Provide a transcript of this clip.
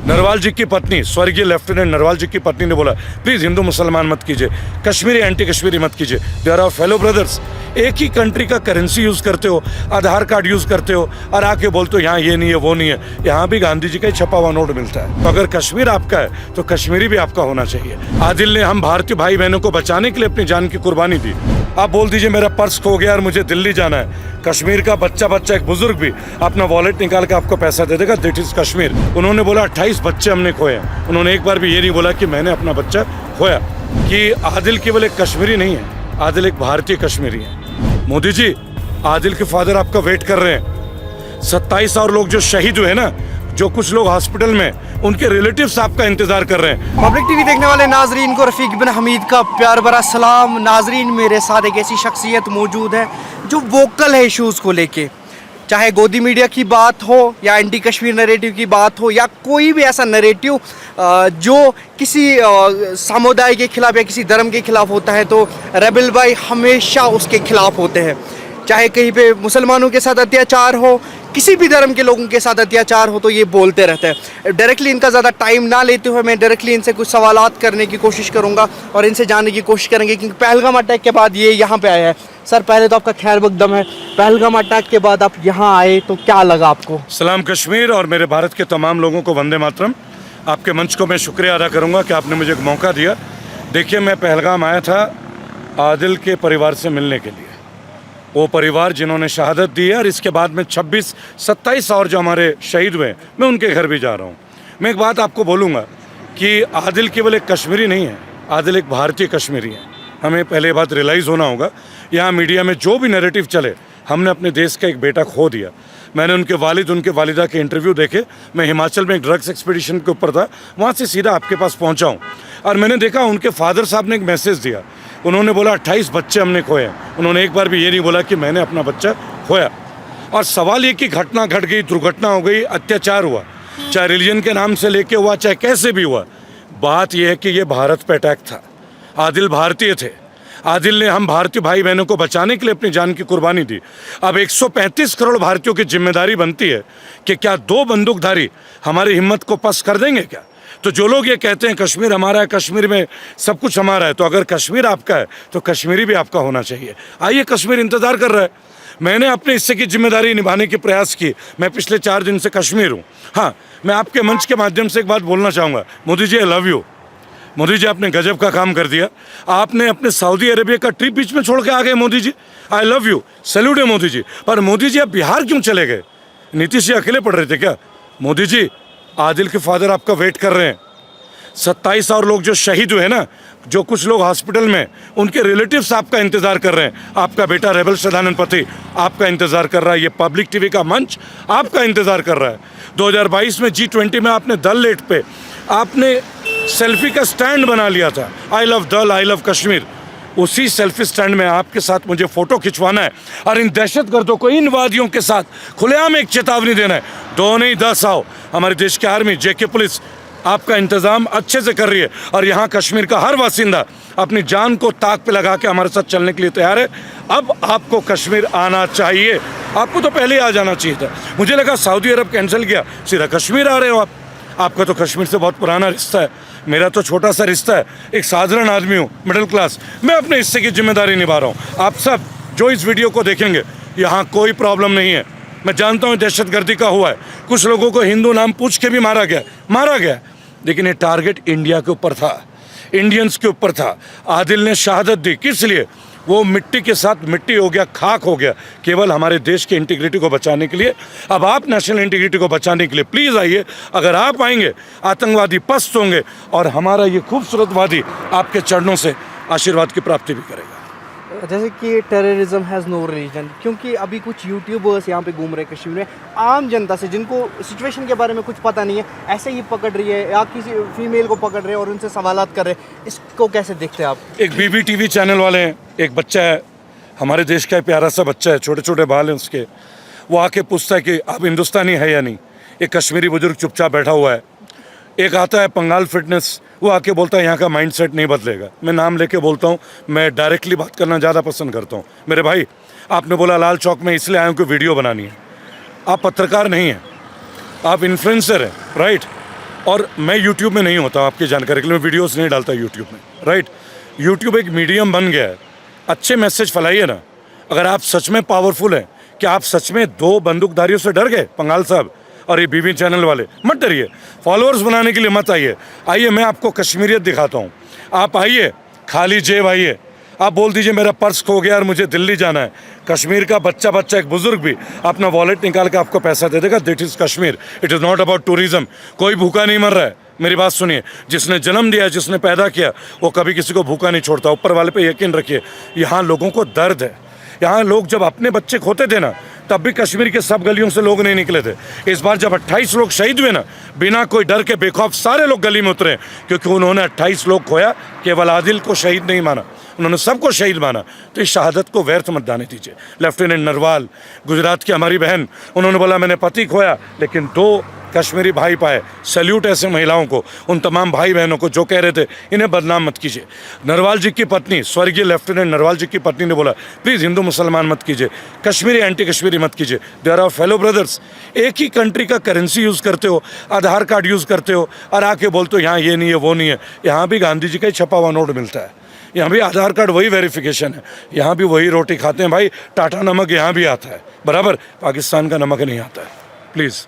नरवाल जी की पत्नी, स्वर्गीय लेफ्टिनेंट नरवाल जी की पत्नी ने बोला प्लीज़ हिंदू मुसलमान मत कीजिए, कश्मीरी एंटी कश्मीरी मत कीजिए, they are our fellow brothers. एक ही कंट्री का करेंसी यूज़ करते हो, आधार कार्ड यूज़ करते हो और आके बोलते हो यहाँ ये नहीं है वो नहीं है। यहाँ भी गांधी जी का ही छपा हुआ नोट मिलता है। तो अगर कश्मीर आपका है तो कश्मीरी भी आपका होना चाहिए। आदिल ने हम भारतीय भाई बहनों को बचाने के लिए अपनी जान की कुर्बानी दी। आप बोल दीजिए मेरा पर्स खो गया और मुझे दिल्ली जाना है, कश्मीर का बच्चा एक बुजुर्ग भी अपना वॉलेट निकाल के आपको पैसा दे देगा, दैट इज कश्मीर। उन्होंने बोला 28 बच्चे हमने खोए हैं, उन्होंने एक बार भी ये नहीं बोला कि मैंने अपना बच्चा खोया। कि आदिल केवल एक कश्मीरी नहीं है, आदिल एक भारतीय कश्मीरी है। मोदी जी, आदिल के फादर आपका वेट कर रहे हैं। 27 और लोग जो शहीद हुए ना, जो कुछ लोग हॉस्पिटल में, उनके रिलेटिव्स आपका इंतजार कर रहे हैं। पब्लिक टीवी देखने वाले नाजरीन को रफीक बिन हमीद का प्यार भरा सलाम। नाजरीन, मेरे साथ एक ऐसी शख्सियत मौजूद है जो वोकल है इशूज़ को लेके, चाहे गोदी मीडिया की बात हो या एंटी कश्मीर नरेटिव की बात हो या कोई भी ऐसा नरेटिव जो किसी समुदाय के खिलाफ या किसी धर्म के खिलाफ होता है तो रेबल भाई हमेशा उसके खिलाफ होते हैं। चाहे कहीं पे मुसलमानों के साथ अत्याचार हो, किसी भी धर्म के लोगों के साथ अत्याचार हो, तो ये बोलते रहते हैं। डायरेक्टली इनका ज़्यादा टाइम ना लेते हुए मैं डायरेक्टली इनसे कुछ सवालात करने की कोशिश करूँगा और इनसे जानने की कोशिश करेंगे क्योंकि पहलगाम अटैक के बाद ये यहाँ पे आया है। सर, पहले तो आपका खैर मकदम है। पहलगाम अटैक के बाद आप यहाँ आए तो क्या लगा आपको? सलाम कश्मीर और मेरे भारत के तमाम लोगों को वंदे मातरम। आपके मंच को मैं शुक्रिया अदा करूँगा कि आपने मुझे एक मौका दिया। देखिए, मैं पहलगाम आया था आदिल के परिवार से मिलने के लिए, वो परिवार जिन्होंने शहादत दी है, और इसके बाद में 26-27 और जो हमारे शहीद हुए, मैं उनके घर भी जा रहा हूँ। मैं एक बात आपको बोलूँगा कि आदिल केवल एक कश्मीरी नहीं है, आदिल एक भारतीय कश्मीरी है। हमें पहले ये बात रियलाइज़ होना होगा। यहाँ मीडिया में जो भी नैरेटिव चले, हमने अपने देश का एक बेटा खो दिया। मैंने उनके वालिद, उनके वालिदा के इंटरव्यू देखे। मैं हिमाचल में एक ड्रग्स एक्सपीडिशन के ऊपर था, वहाँ से सीधा आपके पास पहुँचा हूँ और मैंने देखा उनके फादर साहब ने एक मैसेज दिया। उन्होंने बोला 28 बच्चे हमने खोए हैं, उन्होंने एक बार भी ये नहीं बोला कि मैंने अपना बच्चा खोया। और सवाल ये कि घटना घट गई, दुर्घटना हो गई, अत्याचार हुआ, चाहे रिलीजन के नाम से लेके हुआ, चाहे कैसे भी हुआ, बात यह है कि ये भारत पे अटैक था। आदिल भारतीय थे। आदिल ने हम भारतीय भाई बहनों को बचाने के लिए अपनी जान की कुर्बानी दी। अब 135 करोड़ भारतीयों की जिम्मेदारी बनती है कि क्या 2 बंदूकधारी हमारी हिम्मत को पस्त कर देंगे क्या? तो जो लोग ये कहते हैं कश्मीर हमारा है, कश्मीर में सब कुछ हमारा है, तो अगर कश्मीर आपका है तो कश्मीरी भी आपका होना चाहिए। आइए, कश्मीर इंतज़ार कर रहा है। मैंने अपने हिस्से की जिम्मेदारी निभाने के प्रयास की। मैं पिछले 4 दिन से कश्मीर हूँ। हाँ, मैं आपके मंच के माध्यम से एक बात बोलना चाहूँगा। Modi ji, I love you. Modi ji, आपने गजब का काम कर दिया। आपने अपने सऊदी अरेबिया का ट्रिप बीच में छोड़ के आ गए। Modi ji, I love you, salute है मोदी जी। पर मोदी जी, आप बिहार क्यों चले गए? नीतीश जी अकेले पड़ रहे थे क्या? मोदी जी, आदिल के फादर आपका वेट कर रहे हैं। 27 और लोग जो शहीद हुए ना, जो कुछ लोग हॉस्पिटल में, उनके रिलेटिव्स आपका इंतजार कर रहे हैं। आपका बेटा रेबल सदानंद पति आपका इंतजार कर रहा है। ये पब्लिक टीवी का मंच आपका इंतजार कर रहा है। 2022 में G20 में आपने दल लेट पे आपने सेल्फी का स्टैंड बना लिया था, आई लव दल, आई लव कश्मीर। उसी सेल्फी स्टैंड में आपके साथ मुझे फोटो खिंचवाना है और इन दहशतगर्दों को, इन वादियों के साथ खुलेआम एक चेतावनी देना है। 2 नहीं 10 आओ। हमारे देश की आर्मी, JK पुलिस आपका इंतज़ाम अच्छे से कर रही है और यहाँ कश्मीर का हर बासिंदा अपनी जान को ताक पे लगा के हमारे साथ चलने के लिए तैयार है। अब आपको कश्मीर आना चाहिए। आपको तो पहले ही आ जाना चाहिए था। मुझे लगा सऊदी अरब कैंसिल किया, सीधा कश्मीर आ रहे हो आप। आपका तो कश्मीर से बहुत पुराना रिश्ता है, मेरा तो छोटा सा रिश्ता है। एक साधारण आदमी हूँ, मिडिल क्लास। मैं अपने हिस्से की जिम्मेदारी निभा रहा हूँ। आप सब जो इस वीडियो को देखेंगे, यहाँ कोई प्रॉब्लम नहीं है। मैं जानता हूँ दहशतगर्दी का हुआ है, कुछ लोगों को हिंदू नाम पूछ के भी मारा गया, लेकिन ये टारगेट इंडिया के ऊपर था, इंडियंस के ऊपर था। आदिल ने शहादत दी, किस लिए? वो मिट्टी के साथ मिट्टी हो गया, खाक हो गया, केवल हमारे देश की इंटीग्रिटी को बचाने के लिए। अब आप नेशनल इंटीग्रिटी को बचाने के लिए प्लीज़ आइए। अगर आप आएंगे, आतंकवादी पस्त होंगे और हमारा ये खूबसूरत वादी आपके चरणों से आशीर्वाद की प्राप्ति भी करेगा। जैसे कि टेररिज्म हैज़ नो रिलीजन, क्योंकि अभी कुछ यूट्यूबर्स यहाँ पे घूम रहे हैं कश्मीर में, आम जनता से जिनको सिचुएशन के बारे में कुछ पता नहीं है, ऐसे ही पकड़ रही है या किसी फीमेल को पकड़ रहे हैं और उनसे सवालात कर रहे हैं। इसको कैसे देखते हैं आप? एक BBTV चैनल वाले हैं, एक बच्चा है हमारे देश का, प्यारा सा बच्चा है, छोटे छोटे बाल हैं उसके, वो आके पूछता है कि आप हिंदुस्तानी है या नहीं। एक कश्मीरी बुजुर्ग चुपचाप बैठा हुआ है। एक आता है पंगाल फिटनेस, वो आके बोलता है यहाँ का माइंडसेट नहीं बदलेगा। मैं नाम लेके बोलता हूँ, मैं डायरेक्टली बात करना ज़्यादा पसंद करता हूँ। मेरे भाई, आपने बोला लाल चौक में इसलिए आया हूँ कि वीडियो बनानी है। आप पत्रकार नहीं हैं, आप इन्फ्लुएंसर हैं, राइट? और मैं यूट्यूब में नहीं होता, आपकी जानकारी के लिए मैं वीडियोस नहीं डालता यूट्यूब में, राइट। यूट्यूब एक मीडियम बन गया है, अच्छे मैसेज फैलाइए ना। अगर आप सच में पावरफुल हैं, क्या आप सच में 2 बंदूकधारियों से डर गए, पंगाल साहब और ये बीबी चैनल वाले? मत डरिए, फॉलोअर्स बनाने के लिए मत आइए। आइए मैं आपको कश्मीरियत दिखाता हूँ, आप आइए, खाली जेब आइए। आप बोल दीजिए मेरा पर्स खो गया और मुझे दिल्ली जाना है, कश्मीर का बच्चा एक बुजुर्ग भी अपना वॉलेट निकाल के आपको पैसा दे देगा। This is Kashmir, it is not about tourism. कोई भूखा नहीं मर रहा है, मेरी बात सुनिए। जिसने जन्म दिया, जिसने पैदा किया, वो कभी किसी को भूखा नहीं छोड़ता। ऊपर वाले पे यकीन रखिए। यहाँ लोगों को दर्द है। यहाँ लोग जब अपने बच्चे खोते थे ना, तब भी कश्मीर के सब गलियों से लोग नहीं निकले थे। इस बार जब 28 लोग शहीद हुए ना, बिना कोई डर के बेखौफ सारे लोग गली में उतरे, क्योंकि उन्होंने 28 लोग खोया, केवल आदिल को शहीद नहीं माना, उन्होंने सबको शहीद माना। तो इस शहादत को व्यर्थ मत जाने दीजिए। लेफ्टिनेंट नरवाल, गुजरात की हमारी बहन, उन्होंने बोला मैंने पति खोया लेकिन 2 कश्मीरी भाई पाए। सैल्यूट ऐसे महिलाओं को, उन तमाम भाई बहनों को जो कह रहे थे इन्हें बदनाम मत कीजिए। नरवाल जी की पत्नी, स्वर्गीय लेफ्टिनेंट नरवाल जी की पत्नी ने बोला प्लीज़ हिंदू मुसलमान मत कीजिए, कश्मीरी एंटी कश्मीरी मत कीजिए, they are our fellow brothers. एक ही कंट्री का करेंसी यूज़ करते हो, आधार कार्ड यूज़ करते हो और आके बोलते हो यहाँ ये नहीं है वो नहीं है। यहाँ भी गांधी जी का ही छपा हुआ नोट मिलता है, यहाँ भी आधार कार्ड वही वेरिफिकेशन है, यहाँ भी वही रोटी खाते हैं भाई। टाटा नमक यहाँ भी आता है बराबर, पाकिस्तान का नमक नहीं आता है। प्लीज़